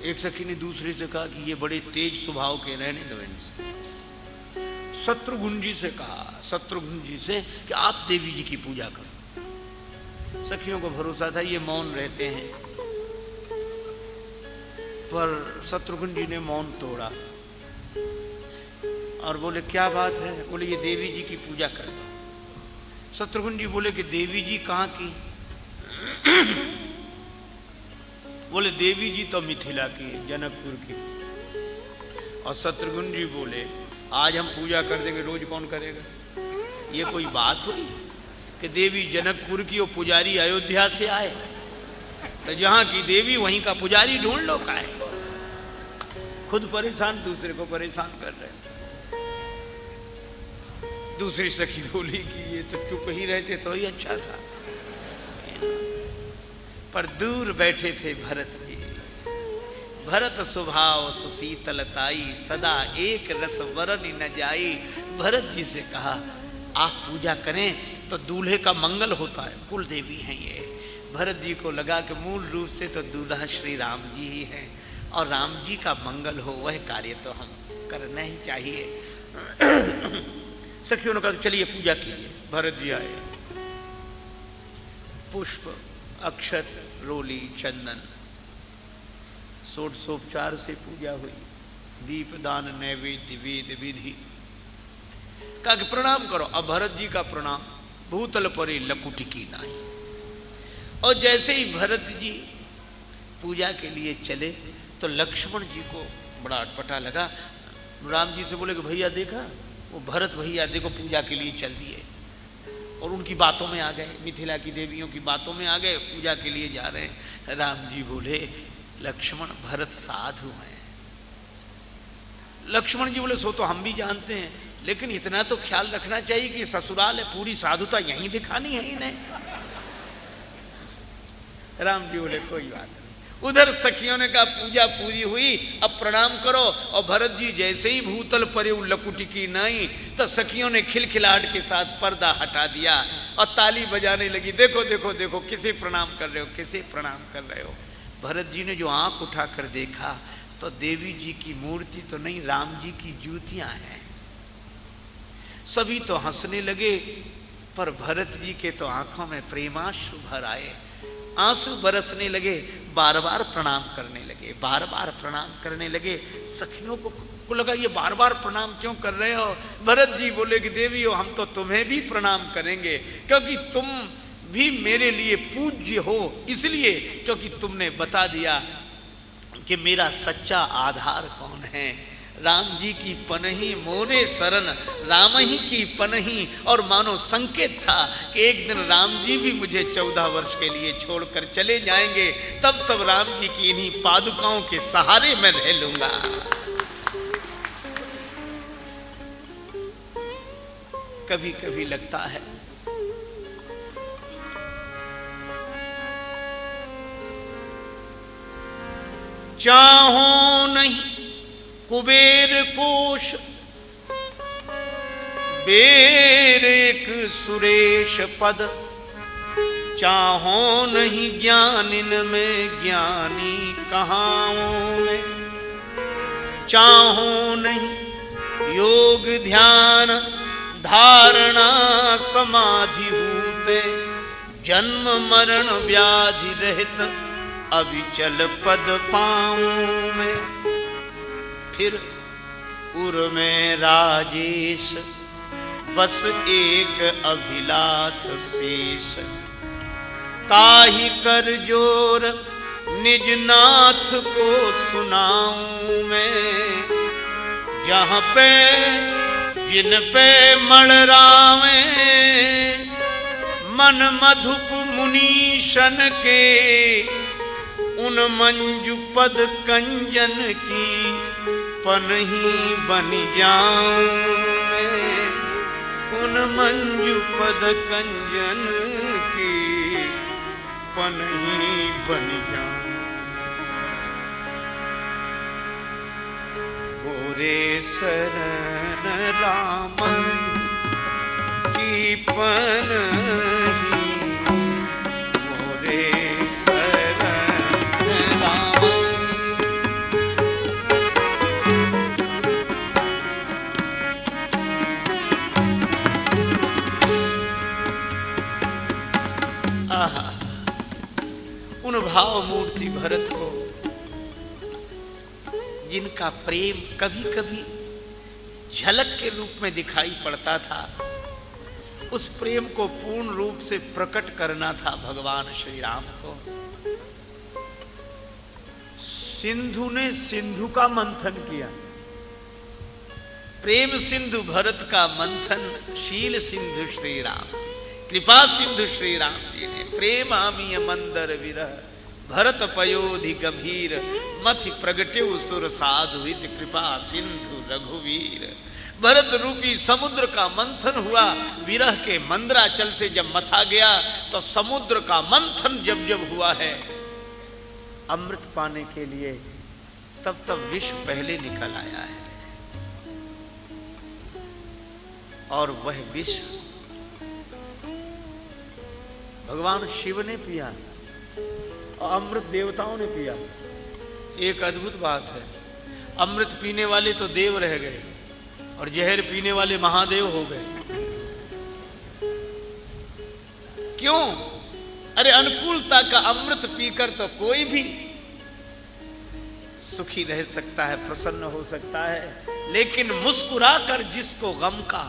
एक सखी ने दूसरे से कहा कि ये बड़े तेज स्वभाव के, रहने दो इनसे। शत्रुघ्न जी से कहा, शत्रुघ्न जी से कि आप देवी जी की पूजा करो। सखियों को भरोसा था ये मौन रहते हैं, पर शत्रुघ्न जी ने मौन तोड़ा और बोले क्या बात है? बोले ये देवी जी की पूजा कर दो। शत्रुघ्न जी बोले कि देवी जी कहाँ की? बोले देवी जी तो मिथिला की, जनकपुर की। और शत्रुघ्न जी बोले आज हम पूजा कर देंगे, रोज कौन करेगा? ये कोई बात हुई कि देवी जनकपुर की और पुजारी अयोध्या से आए? तो जहां की देवी वहीं का पुजारी ढूंढ लो। का है खुद परेशान, दूसरे को परेशान कर रहे। दूसरी सखी बोली कि ये तो चुप ही रहते तो ही अच्छा था। पर दूर बैठे थे भरत जी। भरत स्वभाव सुशीतलताई, सदा एक रस वरन न जाई। भरत जी से कहा आप पूजा करें तो दूल्हे का मंगल होता है, कुल देवी हैं ये। भरत जी को लगा कि मूल रूप से तो दूल्हा श्री राम जी ही हैं और राम जी का मंगल हो वह कार्य तो हम करना ही चाहिए। सखियों ने कहा चलिए पूजा कीजिए। भरत जी आए, पुष्प अक्षत रोली चंदन षोडशोपचार से पूजा हुई। दीपदान नैवेद्य वेद विधि। कहा कि प्रणाम करो। अब भरत जी का प्रणाम। भूतल परे लकुटी की नाई। और जैसे ही भरत जी पूजा के लिए चले तो लक्ष्मण जी को बड़ा अटपटा लगा। राम जी से बोले कि भैया देखा वो भरत भैया देखो पूजा के लिए चल दिए और उनकी बातों में आ गए, मिथिला की देवियों की बातों में आ गए, पूजा के लिए जा रहे हैं। राम जी बोले लक्ष्मण भरत साधु हैं। लक्ष्मण जी बोले सो तो हम भी जानते हैं, लेकिन इतना तो ख्याल रखना चाहिए कि ससुराल है, पूरी साधुता यहीं दिखानी है इन्हें। राम जी बोले कोई बात नहीं। उधर सखियों ने कहा पूजा पूरी हुई, अब प्रणाम करो। और भरत जी जैसे ही भूतल परे लकुटी की नाई तो सखियों ने खिलखिलाहट के साथ पर्दा हटा दिया और ताली बजाने लगी। देखो देखो देखो किसे प्रणाम कर रहे हो, किसे प्रणाम कर रहे हो। भरत जी ने जो आंख उठाकर देखा तो देवी जी की मूर्ति तो नहीं, राम जी की जूतियां हैं। सभी तो हंसने लगे, पर भरत जी के तो आंखों में प्रेमाश्रु भर आए, आंसू बरसने लगे। बार बार प्रणाम करने लगे, बार बार प्रणाम करने लगे। सखियों को लगा ये बार बार प्रणाम क्यों कर रहे हो? भरत जी बोले कि देवी हो हम तो तुम्हें भी प्रणाम करेंगे, क्योंकि तुम भी मेरे लिए पूज्य हो, इसलिए क्योंकि तुमने बता दिया कि मेरा सच्चा आधार कौन है। राम जी की पनही मोरे शरण, राम ही की पनही। और मानो संकेत था कि एक दिन राम जी भी मुझे 14 वर्ष के लिए छोड़कर चले जाएंगे, तब तब राम जी की इन्हीं पादुकाओं के सहारे मैं रह लूंगा। कभी कभी लगता है चाहो नहीं कुबेर कोश बेर एक सुरेश पद, चाहो नहीं ज्ञानिन में ज्ञानी कहाओं में, चाहो नहीं योग ध्यान धारणा समाधि होते, जन्म मरण व्याधि रहित अविचल पद पाऊं में। फिर उर में राजेश बस एक अभिलाष शेष, ताहि कर जोर निज नाथ को सुनाऊं मैं। जहाँ पे जिन पे मड़रावे मन मधुप मुनीशन के, उन मंजू पद कंजन की पनही बन जाऊं मैं। उन मंजू पद कंजन की पनही बन जाऊं। मोरे शरण राम की पनही, मोरे शरण राम भाव मूर्ति भरत को, जिनका प्रेम कभी कभी झलक के रूप में दिखाई पड़ता था, उस प्रेम को पूर्ण रूप से प्रकट करना था भगवान श्री राम को। सिंधु ने सिंधु का मंथन किया, प्रेम सिंधु भरत का मंथन शील सिंधु श्री राम, कृपा सिंधु श्री राम जी ने। प्रेम आमिय मंदर विरह भरत पयोधि गंभीर, मथि प्रगट्यु सुर साधु हित कृपा सिंधु रघुवीर। भरत रूपी समुद्र का मंथन हुआ, विरह के मंदराचल से जब मथा गया तो समुद्र का मंथन जब जब हुआ है अमृत पाने के लिए, तब तब विष पहले निकल आया है। और वह विष भगवान शिव ने पिया और अमृत देवताओं ने पिया। एक अद्भुत बात है, अमृत पीने वाले तो देव रह गए और जहर पीने वाले महादेव हो गए। क्यों? अरे अनुकूलता का अमृत पीकर तो कोई भी सुखी रह सकता है, प्रसन्न हो सकता है, लेकिन मुस्कुराकर जिसको गम का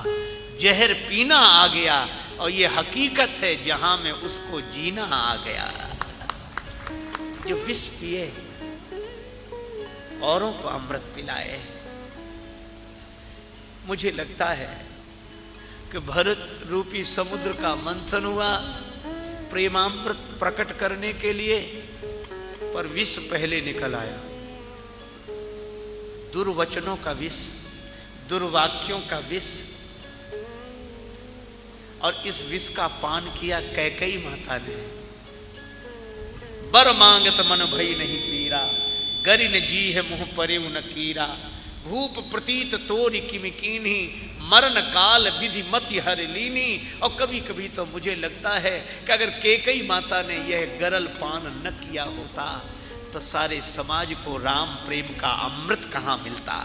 जहर पीना आ गया, और ये हकीकत है जहां में उसको जीना आ गया। जो विष पिए औरों को अमृत पिलाए। मुझे लगता है कि भरत रूपी समुद्र का मंथन हुआ प्रेमामृत प्रकट करने के लिए, पर विष पहले निकल आया। दुर्वचनों का विष, दुर्वाक्यों का विष, और इस विष का पान किया कैकेयी माता ने। बर मांगत मन भई नहीं पीरा, गरिन जी है मुंह परे न कीरा। भूप प्रतीत तोरी किमि कीन्ही, मरण काल विधि मति हर लीनी। और कभी कभी तो मुझे लगता है कि अगर कैकेयी माता ने यह गरल पान न किया होता तो सारे समाज को राम प्रेम का अमृत कहां मिलता।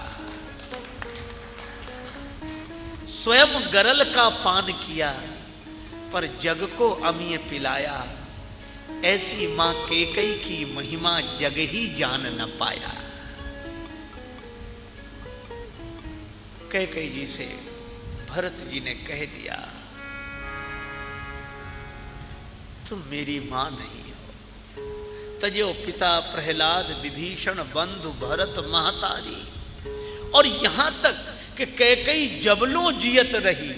स्वयं गरल का पान किया पर जग को अमीय पिलाया। ऐसी मां कैकेयी की महिमा जग ही जान न पाया। कैकेयी जी से भरत जी ने कह दिया, तुम मेरी मां नहीं हो। तजो पिता प्रहलाद विभीषण बंधु भरत महतारी। और यहां तक कि कैकेयी जबलों जियत रही,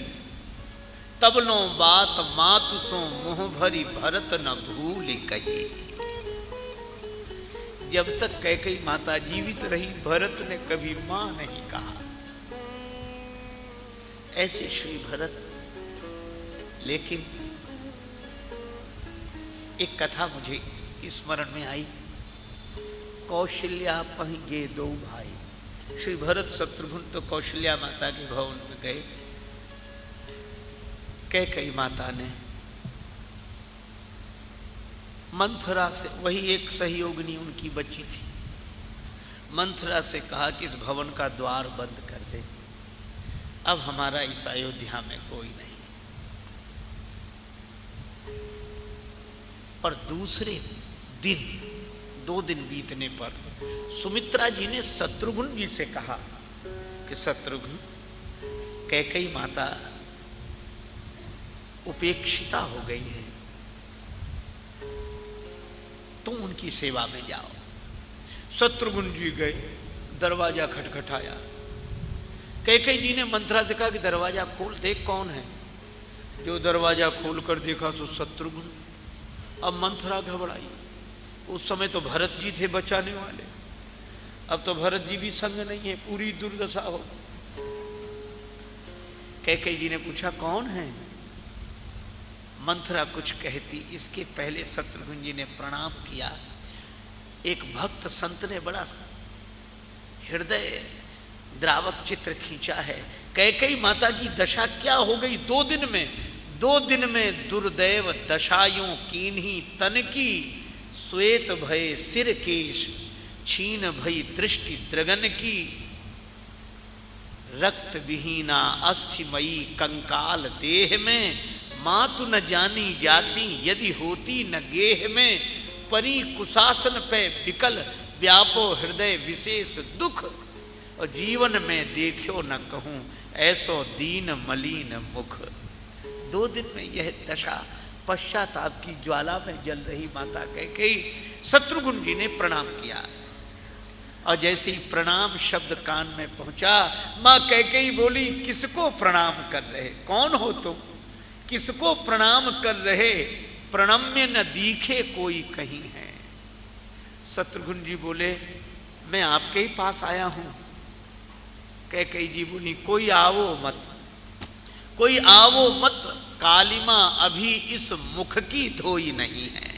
तबलों बात मातु सो मुंह भरी भरत न भूल कही। जब तक कैकेयी माता जीवित रही, भरत ने कभी मां नहीं कहा। ऐसे श्री भरत। लेकिन एक कथा मुझे स्मरण में आई। कौशल्या पहिगे दो भाई। श्री भरत शत्रुघ्न तो कौशल्या माता के भवन में गए। कैकेयी माता ने मंथरा से, वही एक सहयोगिनी उनकी बची थी, मंथरा से कहा कि इस भवन का द्वार बंद कर दे, अब हमारा इस अयोध्या में कोई नहीं। पर दूसरे दिन, 2 दिन बीतने पर सुमित्रा जी ने शत्रुघ्न जी से कहा कि शत्रुघ्न, कैकेयी माता उपेक्षिता हो गई है, तुम उनकी सेवा में जाओ। शत्रुघ्न जी गए, दरवाजा खटखटाया। कैकेयी जी ने मंथरा से कहा कि दरवाजा खोल, देख कौन है। जो दरवाजा खोलकर देखा तो शत्रुघ्न। अब मंथरा घबराई। उस समय तो भरत जी थे बचाने वाले, अब तो भरत जी भी संग नहीं है, पूरी दुर्दशा हो। कैकेयी जी ने पूछा कौन है। मंथरा कुछ कहती, इसके पहले शत्रुघ्न जी ने प्रणाम किया। एक भक्त संत ने बड़ा हृदय द्रावक चित्र खींचा है। कैकेयी माता की दशा क्या हो गई 2 दिन में। 2 दिन में दुर्दैव दशायों कीन्ही तन की, श्वेत भय सिर केश छीन भई दृष्टि द्रगन की। रक्त विहीना अस्थिमयी कंकाल देह में, मातु न जानी जाती यदि होती न गेह में। परी कुशासन पे विकल व्यापो हृदय विशेष दुख। और जीवन में देखो न कहूं ऐसो दीन मलिन मुख। 2 दिन में यह दशा पश्चाताप की ज्वाला में जल रही माता कैकेयी। शत्रुघ्न जी ने प्रणाम किया और जैसे ही प्रणाम शब्द कान में पहुंचा, मां कैकेयी बोली, किसको प्रणाम कर रहे, कौन हो तुम, किसको प्रणाम कर रहे, प्रणम्य न दिखे कोई कहीं है। शत्रुघ्न जी बोले, मैं आपके ही पास आया हूं। कैकेयी जी बोली, कोई आवो मत, कोई आवो मत, कालिमा अभी इस मुख की धोई नहीं है।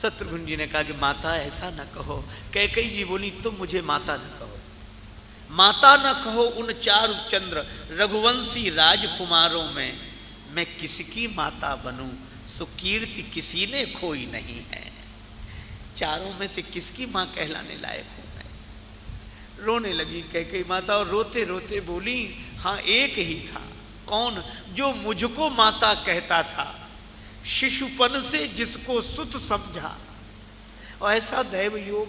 शत्रुघ्न जी ने कहा कि माता ऐसा न कहो। कैकेयी जी बोली, तुम मुझे माता न कहो, माता न कहो। उन चारु चंद्र रघुवंशी राजकुमारों में मैं किसकी माता बनूं, सुकीर्ति किसी ने खोई नहीं है। चारों में से किसकी मां कहलाने लायक हूं मैं। रोने लगी कैकेयी माता और रोते रोते बोली, हाँ एक ही था। कौन? जो मुझको माता कहता था, शिशुपन से जिसको सुत समझा। और ऐसा दैव योग,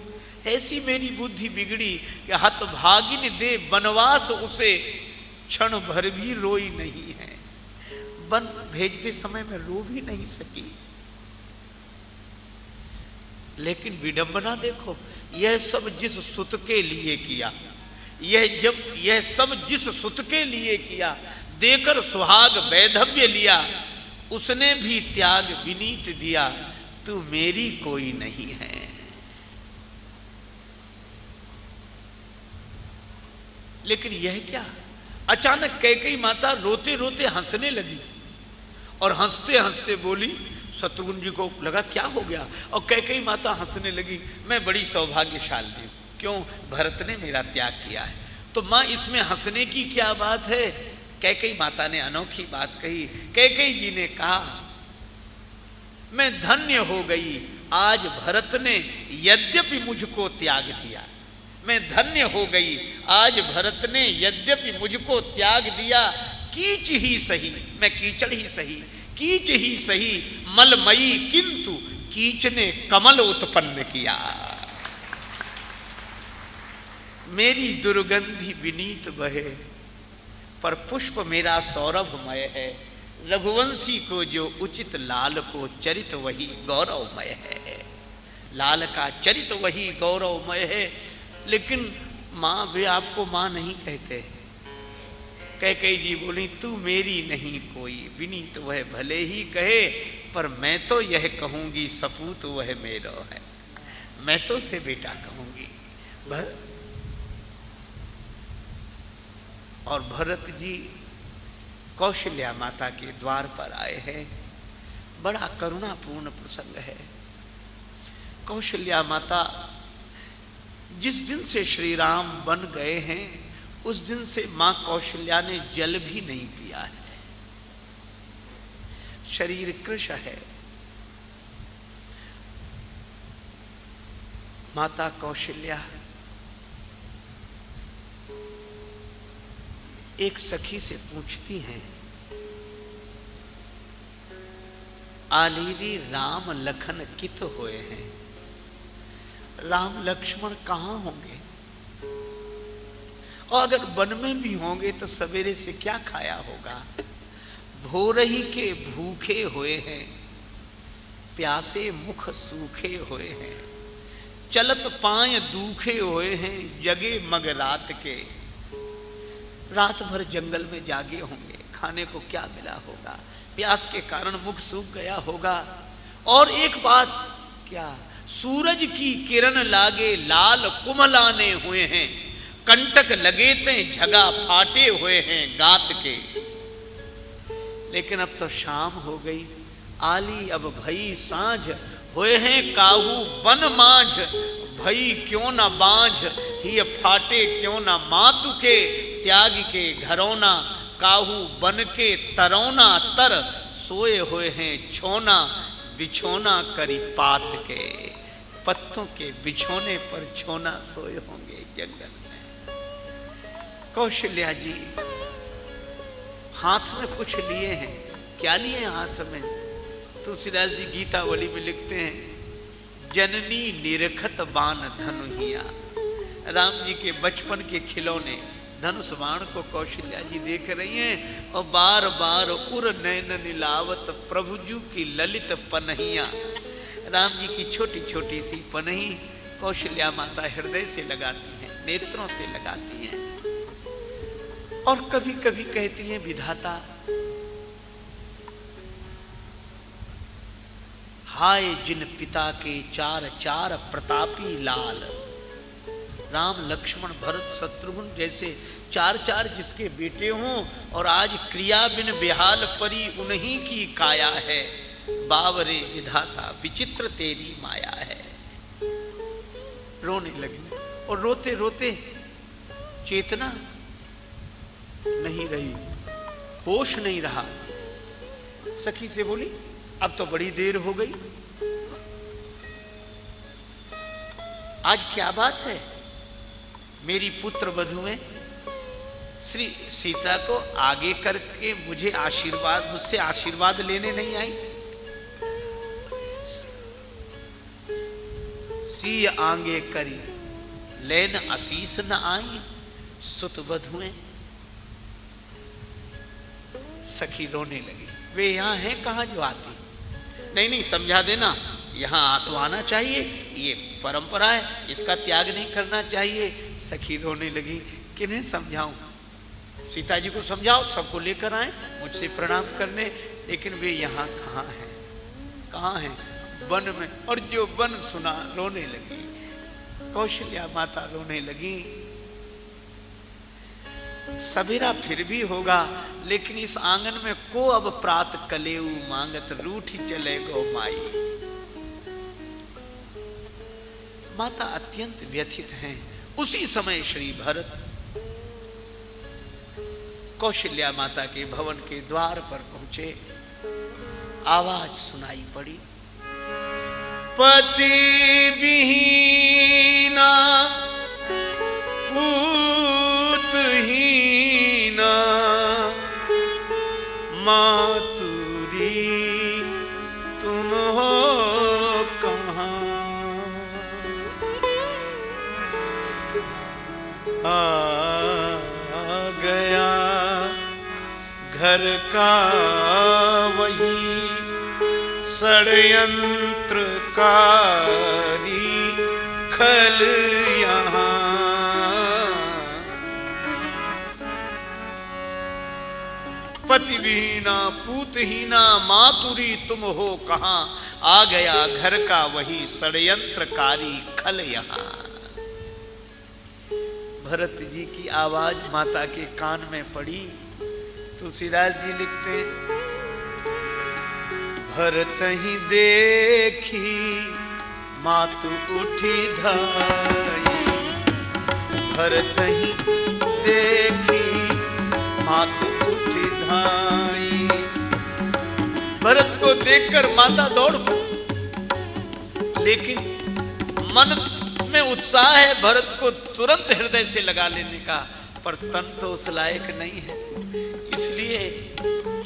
ऐसी मेरी बुद्धि बिगड़ी कि हतभागिन दे बनवास उसे, क्षण भर भी रोई नहीं है। वन भेजते समय में रो भी नहीं सकी। लेकिन विडंबना देखो, यह सब जिस सुत के लिए किया, यह सब जिस सुत के लिए किया, देकर सुहाग वैधव्य लिया, उसने भी त्याग विनीत दिया, तू मेरी कोई नहीं है। लेकिन यह क्या, अचानक कैकेयी माता रोते रोते हंसने लगी और हंसते हंसते बोली। शत्रुघ्न जी को लगा क्या हो गया, और कैकेयी माता हंसने लगी, मैं बड़ी सौभाग्यशाली हूं। क्यों? भरत ने मेरा त्याग किया है। तो मां इसमें हंसने की क्या बात है? कैकेयी माता ने अनोखी बात कही। कैकेयी जी ने कहा, मैं धन्य हो गई, आज भरत ने यद्यपि मुझको त्याग दिया। मैं धन्य हो गई, आज भरत ने यद्यपि मुझको त्याग दिया। कीच ही सही, मैं कीचड़ ही सही, कीच ही सही मलमयी, किंतु कीच ने कमल उत्पन्न किया। मेरी दुर्गंधि विनीत बहे, पर पुष्प मेरा सौरभमय है। रघुवंशी को जो उचित, लाल को चरित वही गौरवमय है। लाल का चरित वही गौरवमय है। लेकिन मां, वे आपको मां नहीं कहते। कैकेयी जी बोली, तू मेरी नहीं कोई, विनीत वह भले ही कहे, पर मैं तो यह कहूंगी, सपूत वह मेरो है। मैं तो उसे बेटा कहूंगी। और भरत जी कौशल्या माता के द्वार पर आए हैं। बड़ा करुणापूर्ण प्रसंग है। कौशल्या माता, जिस दिन से श्री राम बन गए हैं, उस दिन से मां कौशल्या ने जल भी नहीं पिया है। शरीर कृश है। माता कौशल्या एक सखी से पूछती हैं, आलीरी राम लखन कित होए हैं। राम लक्ष्मण कहां होंगे, और अगर वन में भी होंगे तो सवेरे से क्या खाया होगा। भोरही के भूखे हुए हैं, प्यासे मुख सूखे हुए हैं, चलत पांय दूखे हुए हैं, जगे मग रात के। रात भर जंगल में जागे होंगे, खाने को क्या मिला होगा, प्यास के कारण मुख सूख गया होगा। और एक बात क्या, सूरज की किरण लागे लाल कुमलाने हुए हैं, कंटक लगे ते झगा फाटे हुए हैं गात के। लेकिन अब तो शाम हो गई, आली अब भई सांझ, हुए हैं काहू बन माझ, भई क्यों ना बांझ, ही फाटे क्यों ना मातु के, त्याग के घरौना, काहू बन के तरौना तर, सोए हुए हैं छोना, बिछोना करी पात के। पत्तों के बिछोने पर छोना सोए होंगे जंगल में। कौशल्या जी हाथ में कुछ लिए हैं। क्या लिए हाथ में? तो तुलसीदास जी गीतावली में लिखते हैं, जननी निरखत बाण धनुहिया। राम जी के बचपन के खिलौने धनुष बाण को कौशल्या जी देख रही हैं और बार बार उर नैन नीलावत प्रभुजू की ललित पनहिया। राम जी की छोटी छोटी सी पनही कौशल्या माता हृदय से लगाती हैं, नेत्रों से लगाती हैं और कभी कभी कहती हैं, विधाता हाय जिन पिता के चार चार प्रतापी लाल। राम लक्ष्मण भरत शत्रुघ्न जैसे चार चार जिसके बेटे हों और आज क्रिया बिन बेहाल परी उन्हीं की काया है। बावरे विधाता विचित्र तेरी माया है। रोने लगी और रोते रोते चेतना नहीं रही, होश नहीं रहा। सखी से बोली, अब तो बड़ी देर हो गई, आज क्या बात है? मेरी पुत्र वधू में श्री सीता को आगे करके मुझसे आशीर्वाद लेने नहीं आई? सी आगे करी लेन आशीष न आई सुत वधुएं। सखी रोने लगी। वे यहां हैं कहां जो आती? नहीं समझा देना, यहां तो आना चाहिए, ये परंपरा है, इसका त्याग नहीं करना चाहिए। सखी रोने लगी, किन्हें समझाऊं? सीता जी को समझाओ, सबको लेकर आए मुझसे प्रणाम करने, लेकिन वे यहाँ कहाँ हैं? कहाँ हैं? वन में। और जो वन सुना रोने लगी। कौशल्या माता रोने लगी। सवेरा फिर भी होगा, लेकिन इस आंगन में को अब प्रात कलेऊ मांगत रूठी चले गो माई। माता अत्यंत व्यथित हैं। उसी समय श्री भरत कौशल्या माता के भवन के द्वार पर पहुंचे। आवाज सुनाई पड़ी, पति विहीना पूतहीना मातुरी तुम हो कहाँ? आ गया घर का वही षड्यंत्रकारी खल यहाँ। पतिहीना पूतहीना मातुरी तुम हो कहाँ? आ गया घर का वही षड्यंत्रकारी खल यहाँ। भरत जी की आवाज माता के कान में पड़ी। तुलसीदास जी लिखते, भरत ही देखी मातु उठी धाई। भरत ही देखी मातु उठी धाई। भरत को देखकर माता दौड़ पड़ी, लेकिन मन में उत्साह है भरत को तुरंत हृदय से लगा लेने का, पर तन तो उस लायक नहीं है, इसलिए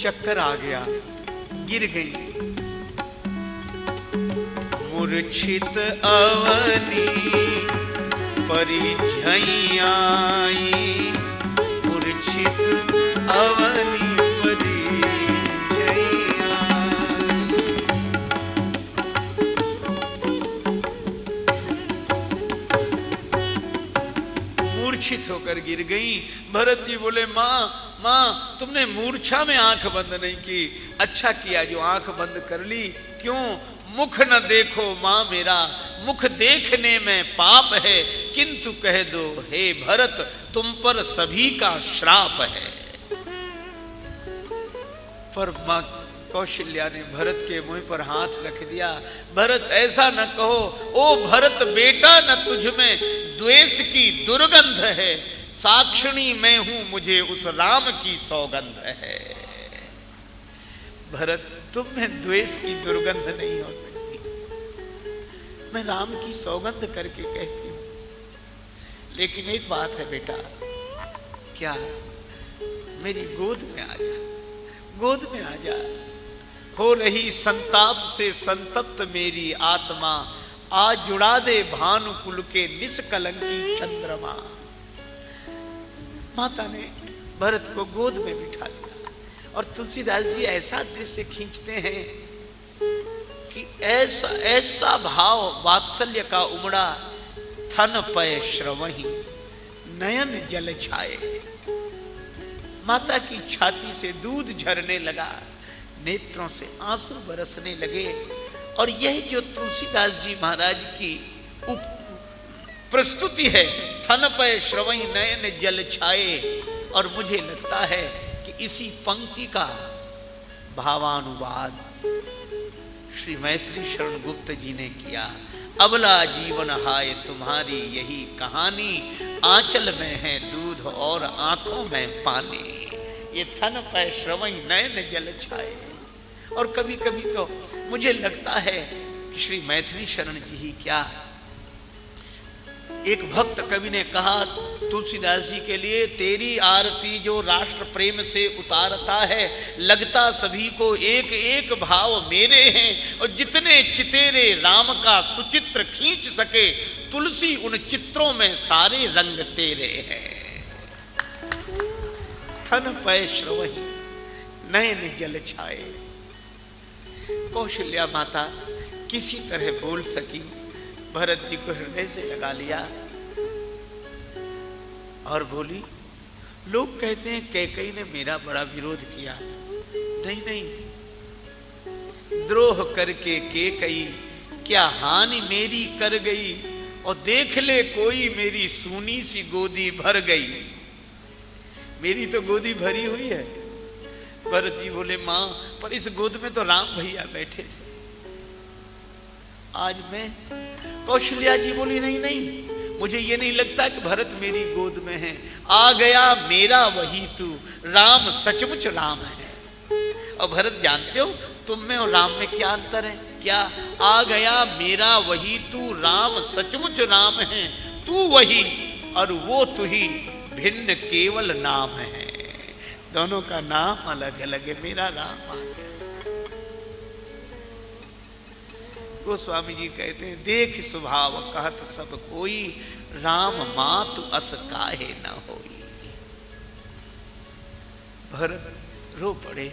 चक्कर आ गया, गिर गई। मूर्छित अवनी परिझैयाई। मूर्छित अवनी मूर्छित होकर गिर गई। भरत जी बोले, माँ तुमने मूर्छा में आंख बंद नहीं की, अच्छा किया जो आंख बंद कर ली। क्यों? मुख न देखो माँ मेरा, मुख देखने में पाप है, किंतु कह दो हे भरत तुम पर सभी का श्राप है। पर माँ कौशल्या ने भरत के मुंह पर हाथ रख दिया। भरत ऐसा न कहो, ओ भरत बेटा न तुझ में द्वेष की दुर्गंध है, साक्षिणी मैं हूं मुझे उस राम की सौगंध है। भरत तुम में द्वेष की दुर्गंध नहीं हो सकती, मैं राम की सौगंध करके कहती हूं। लेकिन एक बात है बेटा, क्या? मेरी गोद में आ जा, गोद में आ जा। हो रही संताप से संतप्त मेरी आत्मा, आज जुड़ा दे भानुकुल के निष्कलंकी चंद्रमा। माता ने भरत को गोद में बिठा लिया और तुलसीदास जी ऐसा दृश्य खींचते हैं कि ऐसा ऐसा भाव वात्सल्य का उमड़ा, थन पय श्रवही नयन जल छाए। माता की छाती से दूध झरने लगा, नेत्रों से आंसू बरसने लगे। और यह जो तुलसीदास जी महाराज की प्रस्तुति है, थन पय श्रवही नयन जल छाए, और मुझे लगता है कि इसी पंक्ति का भावानुवाद श्री मैथिली शरण गुप्त जी ने किया। अबला जीवन हाय तुम्हारी यही कहानी, आंचल में है दूध और आंखों में पानी। ये थन पय श्रवही नयन जल छाए। और कभी कभी तो मुझे लगता है कि श्री मैथिली शरण जी ही क्या, एक भक्त कवि ने कहा तुलसीदास जी के लिए, तेरी आरती जो राष्ट्र प्रेम से उतारता है, लगता सभी को एक एक भाव मेरे हैं, और जितने चितेरे राम का सुचित्र खींच सके, तुलसी उन चित्रों में सारे रंग तेरे हैं। थन पय श्रवही नयन जल छाए। कौशल्या माता किसी तरह बोल सकी, भरत जी को हृदय से लगा लिया और बोली, लोग कहते हैं कैकेयी ने मेरा बड़ा विरोध किया। नहीं नहीं, द्रोह करके कैकेयी क्या हानि मेरी कर गई, और देख ले कोई मेरी सूनी सी गोदी भर गई। मेरी तो गोदी भरी हुई है। भरत जी बोले, मां पर इस गोद में तो राम भैया बैठे थे, आज मैं। कौशल्या जी बोली, नहीं नहीं, मुझे ये नहीं लगता कि भरत मेरी गोद में है। आ गया मेरा वही तू, राम सचमुच राम है। और भरत जानते हो तुम में और राम में क्या अंतर है? क्या? आ गया मेरा वही तू, राम सचमुच राम है। तू वही और वो तू ही, भिन्न केवल नाम है। दोनों का नाम अलग अलग है, मेरा राम आ गया। गोस्वामी जी कहते हैं, देख स्वभाव कहत सब कोई, राम मातु अस काहे न होई। भरत रो पड़े।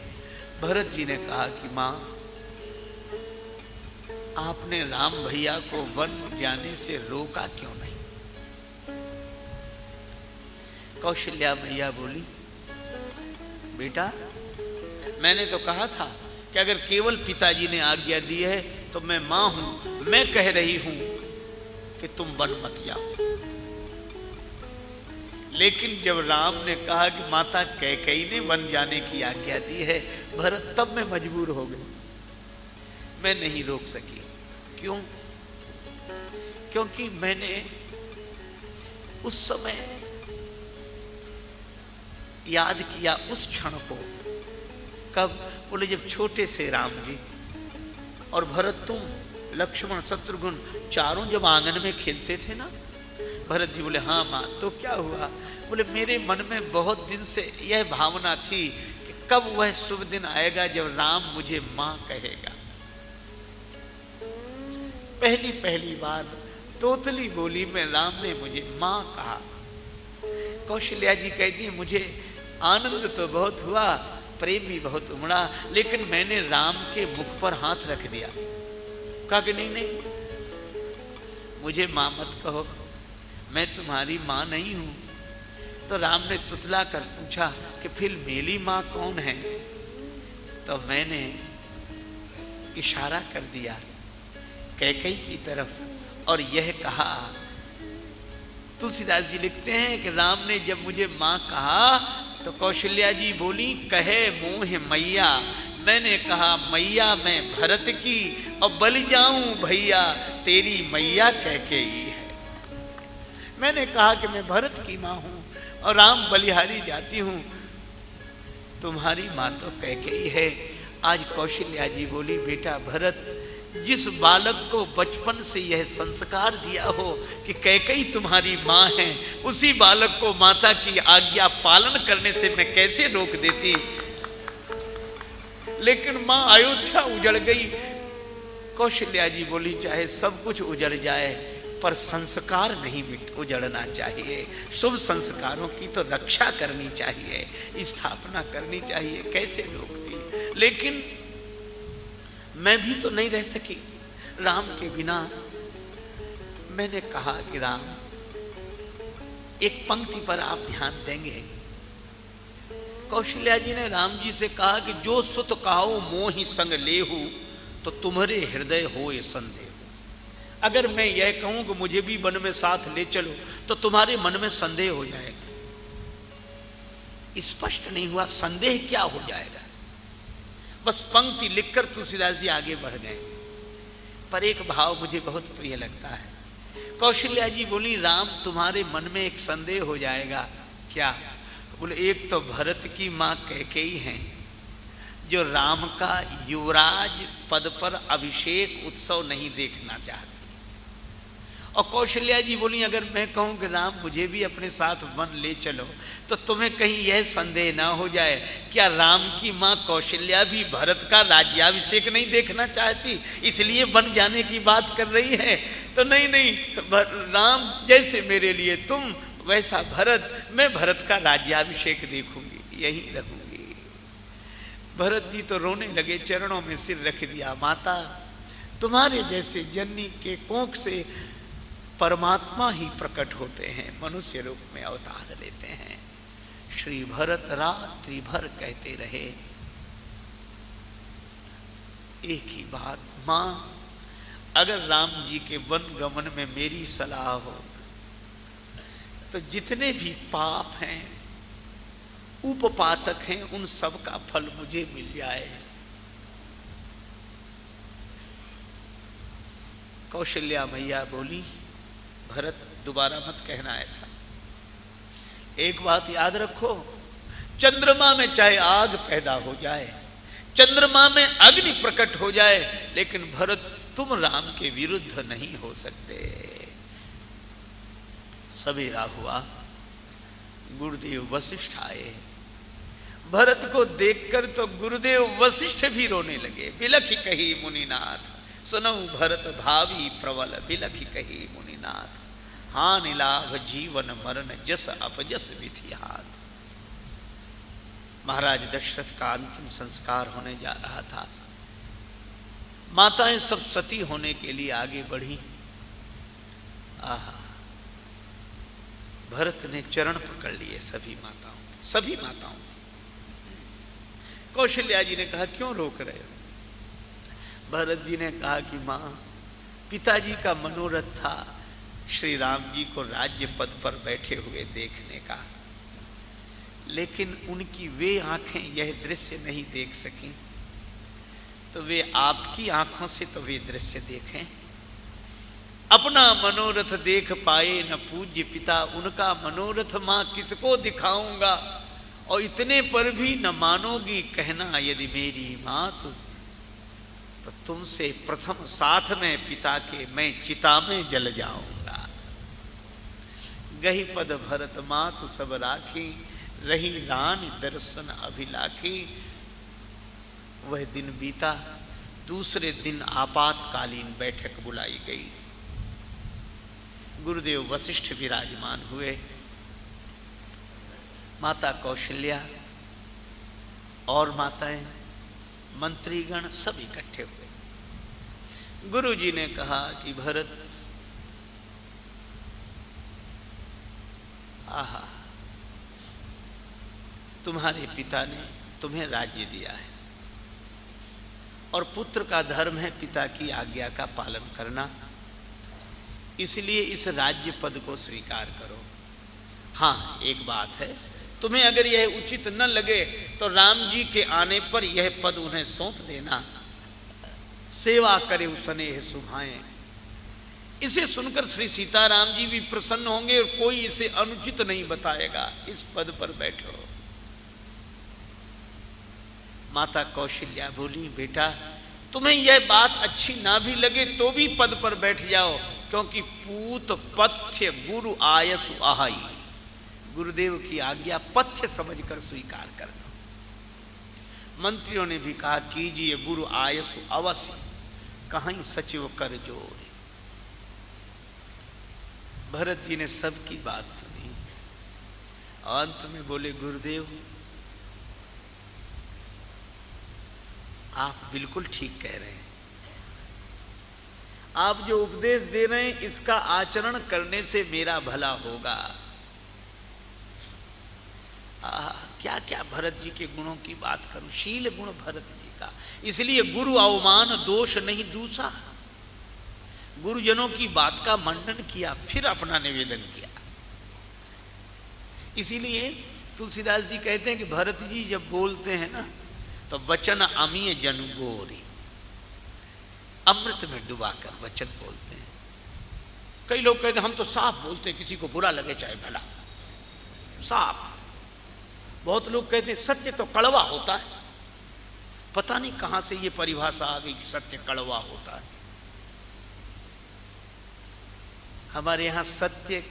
भरत जी ने कहा कि मां, आपने राम भैया को वन जाने से रोका क्यों नहीं? कौशल्या मैया बोली, बेटा मैंने तो कहा था कि अगर केवल पिताजी ने आज्ञा दी है तो मैं मां हूं, मैं कह रही हूं कि तुम वन मत जाओ। लेकिन जब राम ने कहा कि माता कैकेयी ने वन जाने की आज्ञा दी है, भरत तब मैं मजबूर हो गई, मैं नहीं रोक सकी। क्यों? क्योंकि मैंने उस समय याद किया उस क्षण को, कब? बोले जब छोटे से राम जी और भरत, तुम, लक्ष्मण, शत्रुघ्न चारों जब आंगन में खेलते थे ना। भरत जी बोले, हाँ मां। तो क्या हुआ? बोले मेरे मन में बहुत दिन से यह भावना थी कि कब वह शुभ दिन आएगा जब राम मुझे मां कहेगा। पहली पहली बार तोतली बोली में राम ने मुझे मां कहा। कौशल्या जी कहती है, मुझे आनंद तो बहुत हुआ, प्रेम भी बहुत उमड़ा, लेकिन मैंने राम के मुख पर हाथ रख दिया। कहा कि नहीं नहीं, मुझे मां मत कहो, मैं तुम्हारी मां नहीं हूं। तो राम ने तुतला कर पूछा कि फिर मेरी मां कौन है? तो मैंने इशारा कर दिया कैकेयी की तरफ और यह कहा। तुलसीदास जी लिखते हैं कि राम ने जब मुझे मां कहा तो कौशल्या जी बोली, कहे मोह मैया। मैंने कहा, मैया मैं भरत की, और बलि जाऊं भैया तेरी मैया कैकेयी है। मैंने कहा कि मैं भरत की मां हूं और राम बलिहारी जाती हूं, तुम्हारी मां तो कैकेयी है। आज कौशल्या जी बोली, बेटा भरत, जिस बालक को बचपन से यह संस्कार दिया हो कि कैकेयी तुम्हारी मां है, उसी बालक को माता की आज्ञा पालन करने से मैं कैसे रोक देती। लेकिन मां अयोध्या उजड़ गई। कौशल्या जी बोली चाहे सब कुछ उजड़ जाए पर संस्कार नहीं उजड़ना चाहिए, शुभ संस्कारों की तो रक्षा करनी चाहिए, स्थापना करनी चाहिए। कैसे रोकती, लेकिन मैं भी तो नहीं रह सकी राम के बिना। मैंने कहा कि राम, एक पंक्ति पर आप ध्यान देंगे। कौशल्या जी ने राम जी से कहा कि जो सुत कहो मोहि संग लेहु, तो तुम्हारे हृदय हो ये संदेह। अगर मैं यह कहूं कि मुझे भी वन में साथ ले चलो, तो तुम्हारे मन में संदेह हो जाएगा। स्पष्ट नहीं हुआ संदेह क्या हो जाएगा, बस पंक्ति लिखकर तुलसीदास जी आगे बढ़ गए। पर एक भाव मुझे बहुत प्रिय लगता है। कौशल्या जी बोली, राम तुम्हारे मन में एक संदेह हो जाएगा। क्या? बोले, एक तो भरत की मां कैकेयी हैं जो राम का युवराज पद पर अभिषेक उत्सव नहीं देखना चाहती। और कौशल्या जी बोली, अगर मैं कहूं कि राम मुझे भी अपने साथ वन ले चलो, तो तुम्हें कहीं यह संदेह ना हो जाए क्या राम की मां कौशल्या भी भरत का राज्याभिषेक नहीं देखना चाहती, इसलिए वन जाने की बात कर रही है? तो नहीं नहीं, राम जैसे मेरे लिए तुम, वैसा भरत, मैं भरत का राज्याभिषेक देखूंगी, यहीं रहूंगी। भरत जी तो रोने लगे, चरणों में सिर रख दिया। माता, तुम्हारे जैसे जननी के कोख से परमात्मा ही प्रकट होते हैं, मनुष्य रूप में अवतार लेते हैं। श्री भरत रात्रि भर कहते रहे एक ही बात, मां, अगर राम जी के वन गमन में मेरी सलाह हो तो जितने भी पाप हैं, उपपातक हैं, उन सब का फल मुझे मिल जाए। कौशल्या मैया बोली, भरत दोबारा मत कहना ऐसा। एक बात याद रखो, चंद्रमा में चाहे आग पैदा हो जाए, चंद्रमा में अग्नि प्रकट हो जाए, लेकिन भरत तुम राम के विरुद्ध नहीं हो सकते। सवेरा हुआ, गुरुदेव वशिष्ठ आए। भरत को देखकर तो गुरुदेव वशिष्ठ भी रोने लगे। बिलखि कही मुनिनाथ, सुनऊ भरत भावी प्रबल, बिलखि कही मुनिनाथ, हानि लाभ जीवन मरण जस अपजस विधि हाथ। महाराज दशरथ का अंतिम संस्कार होने जा रहा था। माताएं सब सती होने के लिए आगे बढ़ी। आहा, भरत ने चरण पकड़ लिए सभी माताओं। कौशल्या जी ने कहा, क्यों रोक रहे हो? भरत जी ने कहा कि मां, पिताजी का मनोरथ था श्री राम जी को राज्य पद पर बैठे हुए देखने का, लेकिन उनकी वे आंखें यह दृश्य नहीं देख सकी, तो वे आपकी आंखों से तो वे दृश्य देखें। अपना मनोरथ देख पाए न पूज्य पिता, उनका मनोरथ मां किसको दिखाऊंगा? और इतने पर भी न मानोगी कहना यदि मेरी मात, तो तुमसे प्रथम साथ में पिता के मैं चिता में जल जाऊंगा। गही पद भरत मातु सब राखी, रही रानी दर्शन अभिलाखी। वह दिन बीता। दूसरे दिन आपातकालीन बैठक बुलाई गई। गुरुदेव वशिष्ठ विराजमान हुए। माता कौशल्या और माताएं, मंत्रीगण सब इकट्ठे हुए। गुरु जी ने कहा कि भरत, आहा, तुम्हारे पिता ने तुम्हें राज्य दिया है और पुत्र का धर्म है पिता की आज्ञा का पालन करना, इसलिए इस राज्य पद को स्वीकार करो। हाँ, एक बात है, तुम्हें अगर यह उचित न लगे तो राम जी के आने पर यह पद उन्हें सौंप देना। सेवा करे स्नेह सुभाएं। इसे सुनकर श्री सीताराम जी भी प्रसन्न होंगे और कोई इसे अनुचित नहीं बताएगा। इस पद पर बैठो। माता कौशल्या बोली, बेटा तुम्हें यह बात अच्छी ना भी लगे तो भी पद पर बैठ जाओ, क्योंकि पूत पथ्य गुरु आयसु आहाई। गुरुदेव की आज्ञा पथ्य समझकर स्वीकार करना। मंत्रियों ने भी कहा कीजिए गुरु आयसु अवश्य, कहीं सचिव कर जोर। भरत जी ने सबकी बात सुनी, अंत में बोले गुरुदेव आप बिल्कुल ठीक कह रहे हैं, आप जो उपदेश दे रहे हैं इसका आचरण करने से मेरा भला होगा। क्या क्या भरत जी के गुणों की बात करूं, शील गुण भरत जी का। इसलिए गुरु अवमान दोष नहीं दूसरा, गुरुजनों की बात का मंडन किया, फिर अपना निवेदन किया। इसीलिए तुलसीदास जी कहते हैं कि भरत जी जब बोलते हैं ना तो वचन अमीय जनु गोरी, अमृत में डुबाकर वचन बोलते हैं। कई लोग कहते हैं हम तो साफ बोलते हैं, किसी को बुरा लगे चाहे भला, साफ। बहुत लोग कहते हैं सत्य तो कड़वा होता है। पता नहीं कहां से ये परिभाषा आ गई कि सत्य कड़वा होता है। हमारे यहां सत्य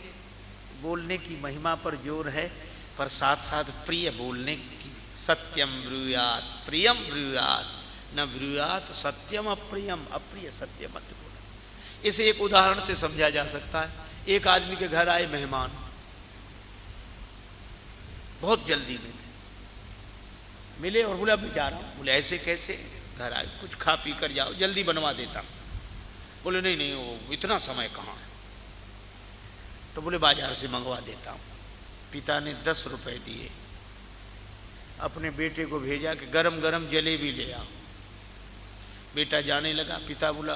बोलने की महिमा पर जोर है, पर साथ साथ प्रिय बोलने की। सत्यम ब्रूयात प्रियम ब्रूयात न ब्रूयात सत्यम अप्रियम, अप्रिय सत्य मत बोलो। इसे एक उदाहरण से समझा जा सकता है। एक आदमी के घर आए मेहमान, बहुत जल्दी में थे, मिले और बोला मैं जा रहा हूं। बोले ऐसे कैसे? घर आए, कुछ खा पी कर जाओ, जल्दी बनवा देता हूं। बोले नहीं नहीं वो इतना समय कहाँ है। तो बोले बाजार से मंगवा देता हूं। पिता ने 10 रुपए दिए, अपने बेटे को भेजा कि गरम गरम जलेबी ले आओ। बेटा जाने लगा, पिता बोला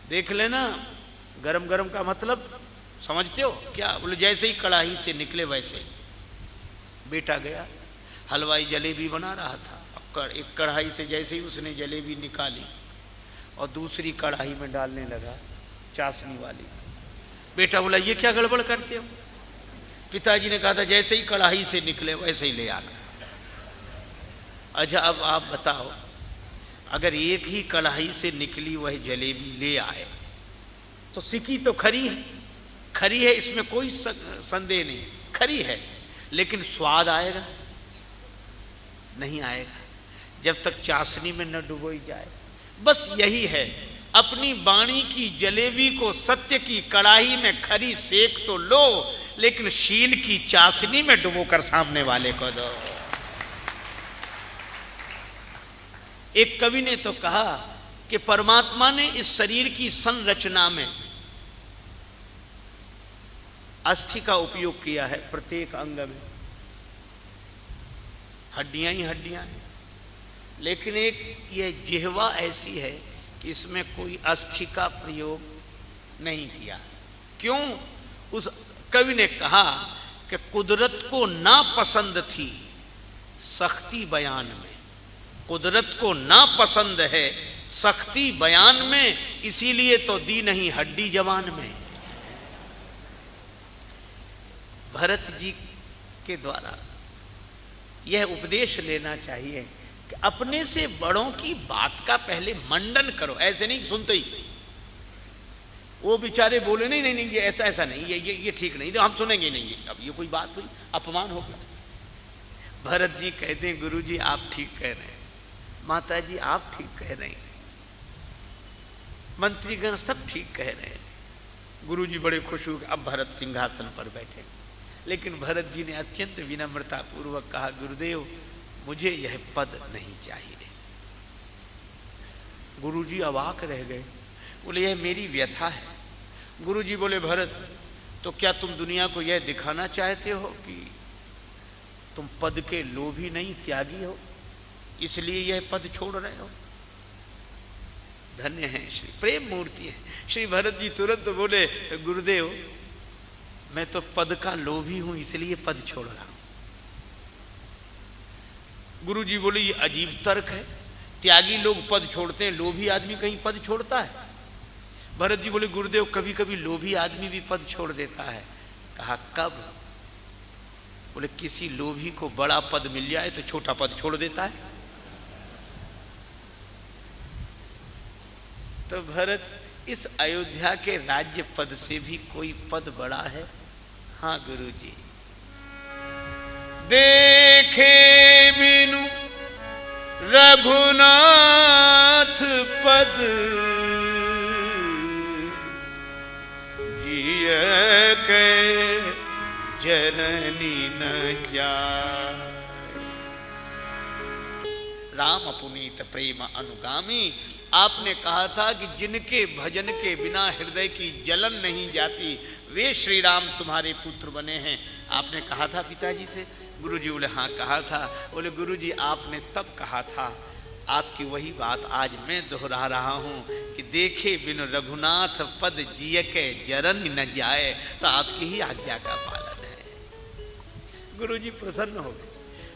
देख लेना गरम गरम का मतलब समझते हो क्या? बोले जैसे ही कढ़ाई से निकले वैसे ही। बेटा गया, हलवाई जलेबी बना रहा था। अब एक कढ़ाई से जैसे ही उसने जलेबी निकाली और दूसरी कढ़ाई में डालने लगा चाशनी वाली। बेटा बोला ये क्या गड़बड़ करते हो? पिताजी ने कहा था जैसे ही कढ़ाई से निकले वैसे ही ले आना। अच्छा अब आप बताओ, अगर एक ही कढ़ाई से निकली वह जलेबी ले आए तो सिकी तो खरी है, खरी है, इसमें कोई संदेह नहीं, खरी है, लेकिन स्वाद आएगा नहीं आएगा जब तक चाशनी में न डुबोई जाए। बस यही है, अपनी वाणी की जलेबी को सत्य की कढ़ाई में खरी सेक तो लो, लेकिन शील की चाशनी में डुबोकर सामने वाले को दो। एक कवि ने तो कहा कि परमात्मा ने इस शरीर की संरचना में अस्थि का उपयोग किया है। प्रत्येक अंग में हड्डियां ही हड्डियां हैं, लेकिन एक ये जिह्वा ऐसी है कि इसमें कोई अस्थि का प्रयोग नहीं किया। क्यों? उस कवि ने कहा कि कुदरत को ना पसंद थी सख्ती बयान में, कुदरत को ना पसंद है सख्ती बयान में, इसीलिए तो दी नहीं हड्डी जवान में। भरत जी के द्वारा यह उपदेश लेना चाहिए कि अपने से बड़ों की बात का पहले मंडन करो। ऐसे नहीं सुनते ही वो बेचारे बोले नहीं नहीं नहीं ये ऐसा ऐसा नहीं, ये ठीक नहीं, तो हम सुनेंगे नहीं। अब ये कोई बात हुई? अपमान हो गया। भरत जी कहते हैं गुरु जी आप ठीक कह रहे हैं, माता जी आप ठीक कह रहे हैं, मंत्रीगण सब ठीक कह रहे हैं। गुरु जी बड़े खुश हुए, अब भरत सिंहासन पर बैठे। लेकिन भरत जी ने अत्यंत विनम्रता पूर्वक कहा गुरुदेव मुझे यह पद नहीं चाहिए। गुरु जी अवाक रह गए, बोले यह मेरी व्यथा है। गुरु जी बोले भरत तो क्या तुम दुनिया को यह दिखाना चाहते हो कि तुम पद के लोभी नहीं त्यागी हो, इसलिए यह पद छोड़ रहे हो? धन्य है, श्री प्रेम मूर्ति है। श्री भरत जी तुरंत बोले गुरुदेव मैं तो पद का लोभी हूं इसलिए पद छोड़ रहा हूं। गुरु जी बोले ये अजीब तर्क है, त्यागी लोग पद छोड़ते हैं, लोभी आदमी कहीं पद छोड़ता है? भरत जी बोले गुरुदेव कभी कभी लोभी आदमी भी पद छोड़ देता है। कहा कब? बोले किसी लोभी को बड़ा पद मिल जाए तो छोटा पद छोड़ देता है। तो भरत इस अयोध्या के राज्य पद से भी कोई पद बड़ा है? हाँ गुरु जी। देखे बिनु रघुनाथ पद जिय के जननी न जाय। राम पुनीत प्रेम अनुगामी, आपने कहा था कि जिनके भजन के बिना हृदय की जलन नहीं जाती वे श्री राम तुम्हारे पुत्र बने हैं। आपने कहा था पिताजी से? गुरुजी बोले हाँ कहा था। बोले गुरुजी आपने तब कहा था, आपकी वही बात आज मैं दोहरा रहा हूँ कि देखे बिन रघुनाथ पद जिय के जरन न जाए। तो आपकी ही आज्ञा का पालन है। गुरुजी प्रसन्न हो गए,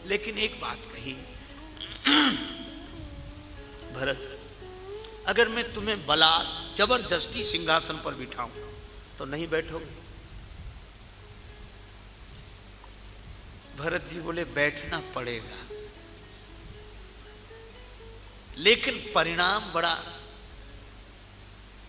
लेकिन एक बात कही, भरत अगर मैं तुम्हें बलात् जबरदस्ती सिंहासन पर बिठाऊं तो नहीं बैठोगे? भरत जी बोले बैठना पड़ेगा, लेकिन परिणाम बड़ा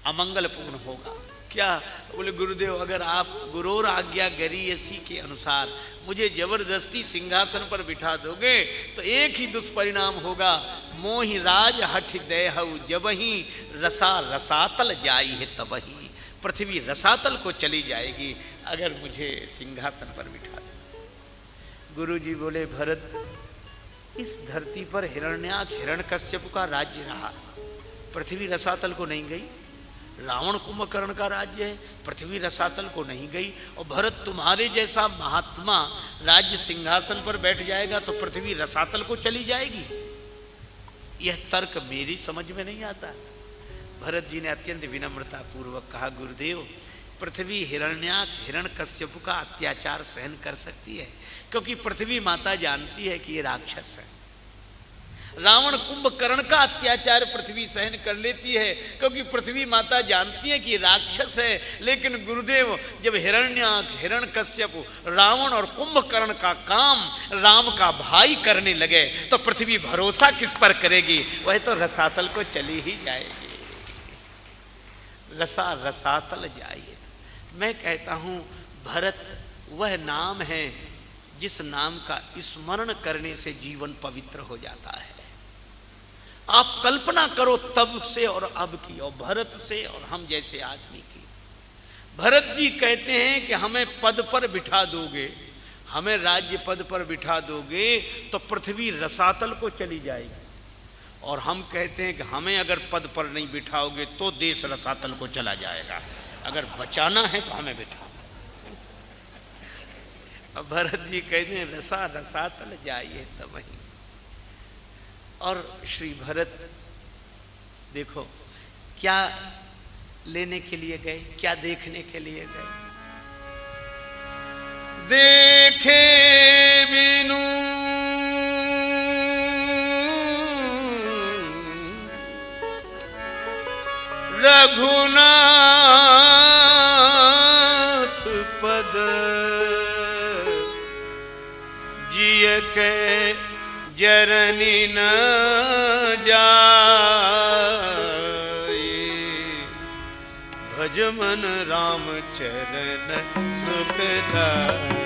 अमंगलपूर्ण होगा। क्या? बोले गुरुदेव अगर आप गुरोर आज्ञा गरीयसी के अनुसार मुझे जबरदस्ती सिंहासन पर बिठा दोगे तो एक ही दुष्परिणाम होगा, मोहि राज हठ देहु जबहि रसा रसातल जाई है तबहि। पृथ्वी रसातल को चली जाएगी अगर मुझे सिंहासन पर बिठा दो। गुरुजी बोले भरत इस धरती पर हिरण्याक्ष हिरण्यकश्यप का राज्य रहा, पृथ्वी रसातल को नहीं गई। रावण कुंभकर्ण का राज्य है, पृथ्वी रसातल को नहीं गई। और भरत तुम्हारे जैसा महात्मा राज्य सिंहासन पर बैठ जाएगा तो पृथ्वी रसातल को चली जाएगी। यह तर्क मेरी समझ में नहीं आता। भरत जी ने अत्यंत विनम्रता पूर्वक कहा गुरुदेव पृथ्वी हिरण्याक्ष हिरण्यकश्यप का अत्याचार सहन कर सकती है, क्योंकि पृथ्वी माता जानती है कि ये राक्षस है। रावण कुंभकर्ण का अत्याचार पृथ्वी सहन कर लेती है, क्योंकि पृथ्वी माता जानती है कि ये राक्षस है। लेकिन गुरुदेव जब हिरण्याक्ष हिरण्यकश्यप रावण और कुंभकर्ण का काम राम का भाई करने लगे तो पृथ्वी भरोसा किस पर करेगी? वह तो रसातल को चली ही जाएगी। रसा रसातल जाइए। मैं कहता हूं भरत वह नाम है जिस नाम का स्मरण करने से जीवन पवित्र हो जाता है। आप कल्पना करो तब से और अब की, और भरत से और हम जैसे आदमी की। भरत जी कहते हैं कि हमें पद पर बिठा दोगे, हमें राज्य पद पर बिठा दोगे तो पृथ्वी रसातल को चली जाएगी। और हम कहते हैं कि हमें अगर पद पर नहीं बिठाओगे तो देश रसातल को चला जाएगा, अगर बचाना है तो हमें बिठाओ। भरत जी कहते हैं रसा रसातल जाइए तब वहीं। और श्री भरत देखो क्या लेने के लिए गए, क्या देखने के लिए गए? देखे बिनु रघुनाथ पद जिय के जननी न जाए। भज मन राम चरण सुखदाई,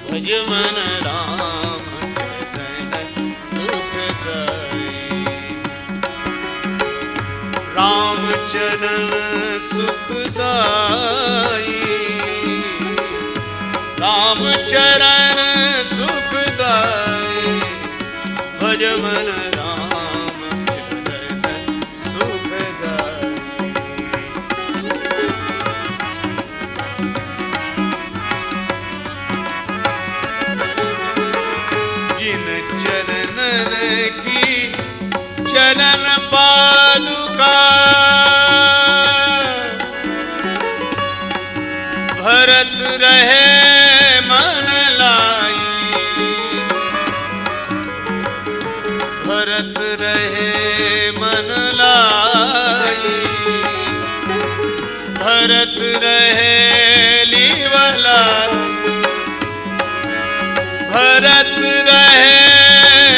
भज मन राम चरण सुखदाई। राम चरण सुखदाई, राम चरण सुखदाई। भज मन राम चरण सुखदाई। जिन चरणन की चरण पादुका भरत रहे मन लाई। भरत रहे मन लाई, भरत रहे लीवला। भरत रहे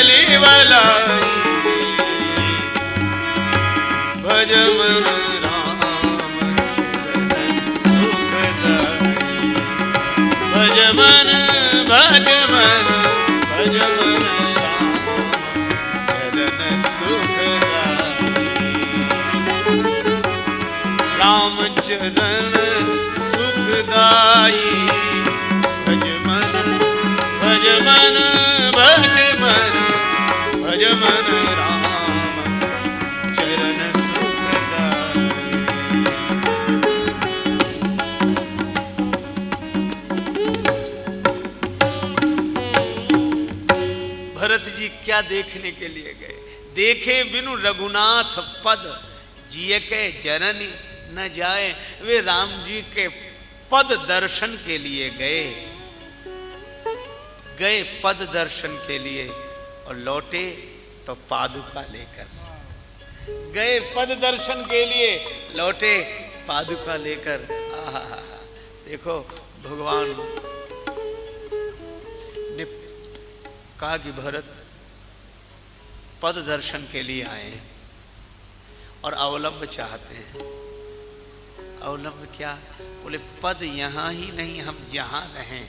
लीवला। भज मन राम सुखदाई। भज मन भज मन भज मन राम चरण सुखदाई। भज मन भज मन भज मन भज मन राम चरण सुखदाई। भरत जी क्या देखने के लिए गए? देखे बिनु रघुनाथ पद, जिय के जननी न जाए। वे राम जी के पद दर्शन के लिए गए पद दर्शन के लिए, और लौटे तो पादुका लेकर। गए पद दर्शन के लिए, लौटे पादुका लेकर। आहा, देखो भगवान ने कहा कि भरत पद दर्शन के लिए आए हैं और अवलंब चाहते हैं। अवलंब क्या? बोले पद यहां ही नहीं, हम जहां रहें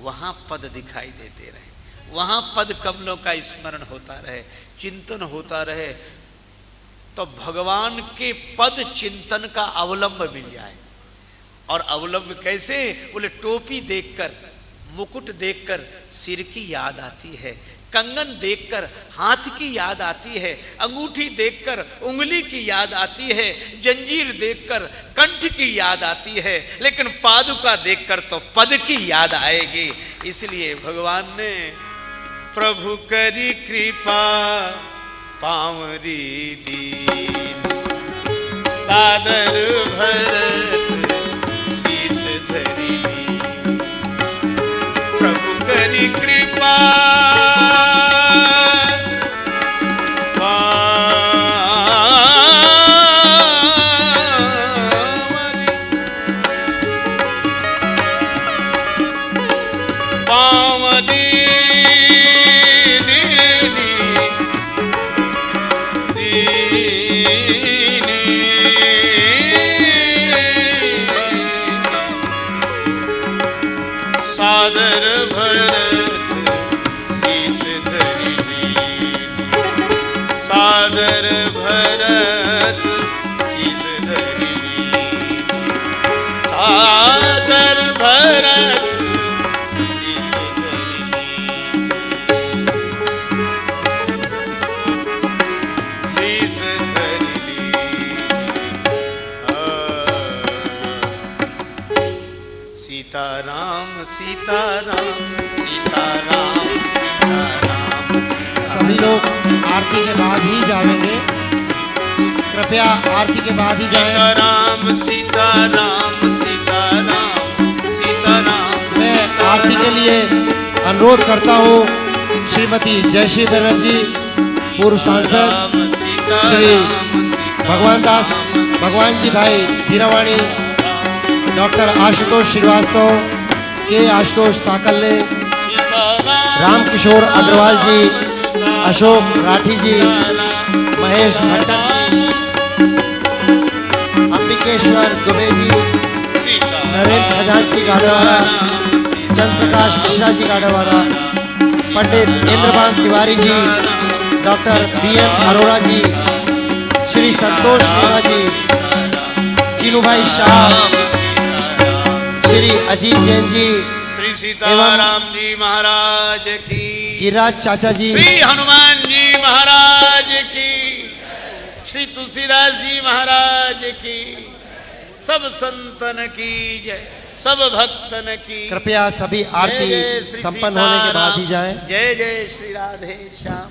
वहां पद दिखाई देते रहे, वहां पद कमलों का स्मरण होता रहे, चिंतन होता रहे, तो भगवान के पद चिंतन का अवलंब मिल जाए। और अवलंब कैसे? बोले टोपी देखकर, मुकुट देखकर सिर की याद आती है, कंगन देखकर हाथ की याद आती है, अंगूठी देखकर उंगली की याद आती है, जंजीर देखकर कंठ की याद आती है, लेकिन पादुका देखकर तो पद की याद आएगी। इसलिए भगवान ने प्रभु करी कृपा पावरी दीन, सादर भरत शीस धरी। प्रभु करी कृपा सादर भरत शीस धरि लीन, सादर भरत शीस धरि लीन, सादर भरत शीस धरि लीन, शीस धरि सीताराम सीताराम सीताराम सीताराम। सभी लोग आरती के बाद ही जाएंगे, कृपया आरती के बाद ही जाएं। सीताराम सीताराम सीताराम सीताराम। मैं आरती के लिए अनुरोध करता हूँ श्रीमती जयश्री बनर्जी, पूर्व सांसद, श्री भगवान दास भगवान जी भाई धीरावाणी, डॉक्टर आशुतोष श्रीवास्तव, के आशुतोष साकल्ले, रामकिशोर अग्रवाल जी, अशोक राठी जी, महेश भट्टर जी, अंबिकेश्वर दुबे जी, नरेंद्र खजांची गाड़ावाला, चंद्र प्रकाश मिश्रा जी गाड़ावाला, पंडित इंद्रपाल तिवारी जी, डॉक्टर BM अरोड़ा जी, श्री संतोष मीणा जी, चीनू भाई शाह, श्री अजीत जैन जी, श्री सीताराम जी महाराज की, गिरिराज चाचा जी, श्री हनुमान जी महाराज की, श्री तुलसीदास जी महाराज की, सब संतन की जय, सब भक्तन की। कृपया सभी आरती संपन्न होने के बाद ही जाएं। जय जय श्री राधे श्याम।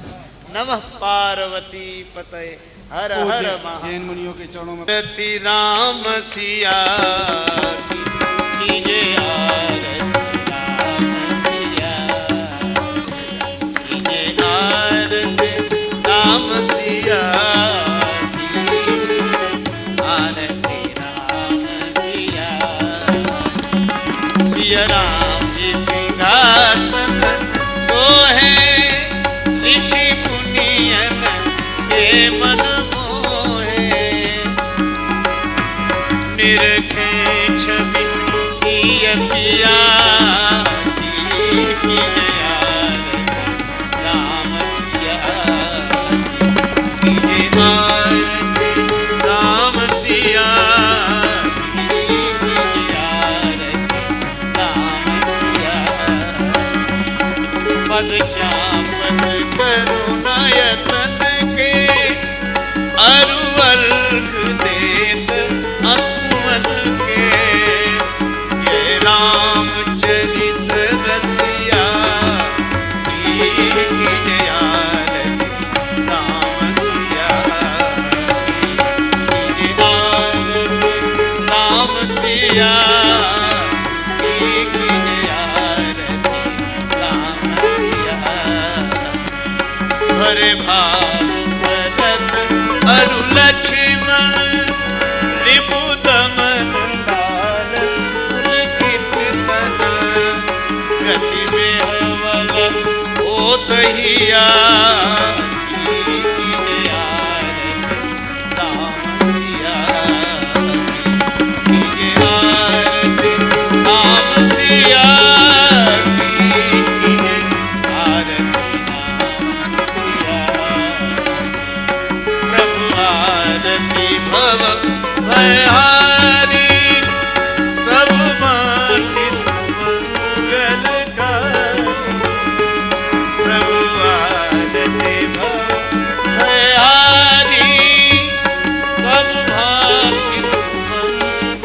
नमः पार्वती पतये हर हर जैन मुनियों के चरणों में महारती राम सिया की जय आरती राम सिया की जय आरती राम सिया आरती राम सिया। सिया राम जी सिंहासन सोहे ऋषि पुनियन के मन मोहे निरखे छवि सिय पिया की जय राम सिया की जय राम सिया पद चापत करुणायतन के अरु अर्घ देत असुमन के ये रामचरित रसिया कीजिए आरती राम सिया कीजिए आरती राम सिया कीजिए आरती राम सिया हरे भागवत अरु लक्ष्मण रिपु दमन लाल लिखित तन गति बेहवल होत हिया कीजिए आरती राम सिया कीजिए आरती राम सिया कीजिए आरती राम सिया प्रभु आरती भव भयहारी सब माति सुमंगलकारी प्रभु आरती भव भयहारी सब भांति सुमंगलकारी